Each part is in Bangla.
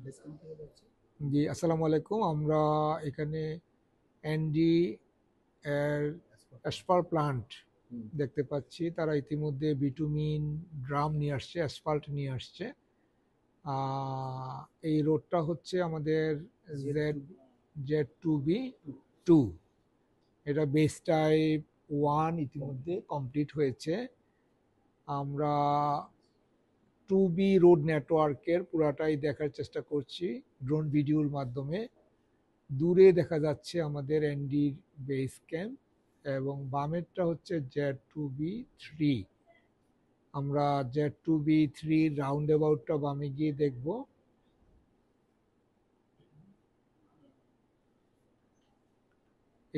জি, আসসালামু আলাইকুম। আমরা এখানে এনডি এর অ্যাসফাল্ট প্লান্ট দেখতে পাচ্ছি। তারা ইতিমধ্যে বিটুমিন ড্রাম নিয়ে আসছে, অ্যাসফাল্ট নিয়ে আসছে। এই রোডটা হচ্ছে আমাদের Z2B2। এটা বেস টাইপ 1 ইতিমধ্যে কমপ্লিট হয়েছে। আমরা 2B রোড নেটওয়ার্কের পুরাটাই দেখার চেষ্টা করছি ড্রোন ভিডিওর মাধ্যমে। দূরে দেখা যাচ্ছে আমাদের এনডির বেস ক্যাম্প এবং বামেরটা হচ্ছে Z2B3। আমরা Z2B3 রাউন্ড অ্যাবাউটটা বামে গিয়ে দেখব।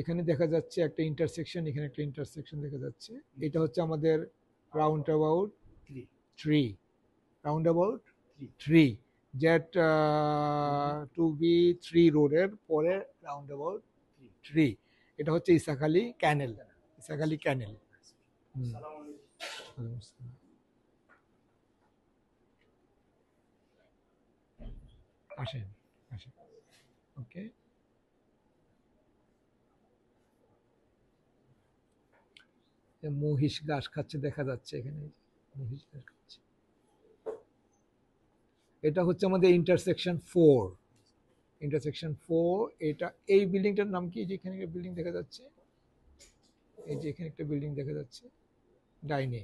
এখানে দেখা যাচ্ছে একটা ইন্টারসেকশন, এখানে একটা ইন্টারসেকশন দেখা যাচ্ছে। এটা হচ্ছে আমাদের round about 3, round about 3 Z2B3 রোডের পরে রাউন্ড অ্যাবাউট 3। এটা হচ্ছে ইসাখালী ক্যানেল, ইসাখালী ক্যানেল। আসেন আসেন, ওকে। মহিষ ঘাস খাচ্ছে দেখা যাচ্ছে এখানে, মহিষ ঘাস খাচ্ছে। এটা হচ্ছে আমাদের ইন্টারসেকশন 4, ইন্টারসেকশন 4। এটা এই বিল্ডিংটার নাম কি? যে এখানে একটা বিল্ডিং দেখা যাচ্ছে, এই যে এখানে একটা বিল্ডিং দেখা যাচ্ছে ডাইনে,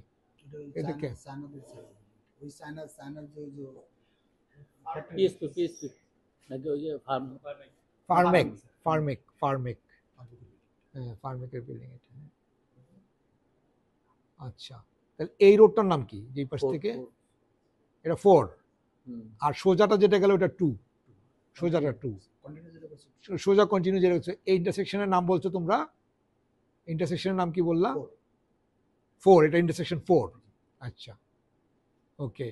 এটা কে? ফার্মেক, ফার্মেক, ফার্মেক। হ্যাঁ, ফার্মেকের বিল্ডিং এটা। আচ্ছা, তাহলে এই রোডটার নাম কি যে পাশ থেকে? এটা 4, আর সোজাটা যেটা গেল ওটা 2, সোজাটা 2, সোজা কন্টিনিউ যেটা হচ্ছে। এই ইন্টারসেকশনের নাম বলছো তোমরা, ইন্টারসেকশনের নাম কি বললা? 4, এটা ইন্টারসেকশন 4। আচ্ছা, ওকে।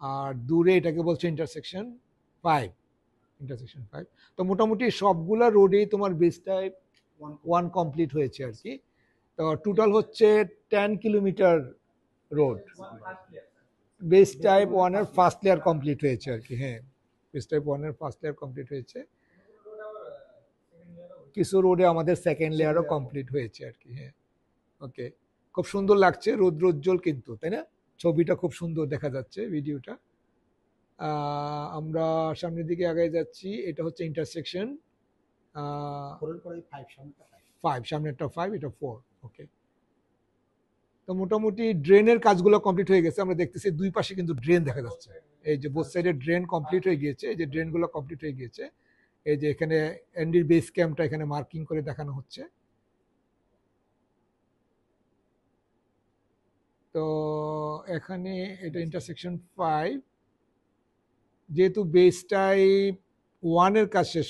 আর দূরে এটাকে বলছে ইন্টারসেকশন 5, ইন্টারসেকশন 5। তো মোটামুটি সবগুলা রোডেই তোমার বেস টাইপ 1 কমপ্লিট হয়েছে আর কি। তো টোটাল হচ্ছে 10 কিলোমিটার রোড বেস টাইপ 1 এর ফার্স্ট লেয়ার কমপ্লিট হয়েছে আর কি। হ্যাঁ, বেস টাইপ 1 এর ফার্স্ট লেয়ার কমপ্লিট হয়েছে। কিছু রোডে আমাদের সেকেন্ড লেয়ারও কমপ্লিট হয়েছে আর কি। হ্যাঁ, ওকে। খুব সুন্দর লাগছে, রৌদ্রোজ্জ্বল কিন্তু, তাই না? ছবিটা খুব সুন্দর দেখা যাচ্ছে, ভিডিওটা। আমরা সামনের দিকে আগায় যাচ্ছি। এটা হচ্ছে ইন্টারসেকশন 5, সামনেরটা 5, এটা 4। ওকে। তো মোটামুটি ড্রেনের কাজগুলো কমপ্লিট হয়ে গেছে। আমরা দেখতেছি দুই পাশে কিন্তু ড্রেন দেখা যাচ্ছে। এই যে বোথ সাইডে ড্রেন কমপ্লিট হয়ে গিয়েছে, এই যে ড্রেনগুলো কমপ্লিট হয়ে গিয়েছে। এই যে এখানে এনডির বেস ক্যাম্পটা এখানে মার্কিং করে দেখানো হচ্ছে। তো এখানে এটা ইন্টারসেকশন 5, যেহেতু বেস টাইপ 1 এর কাজ শেষ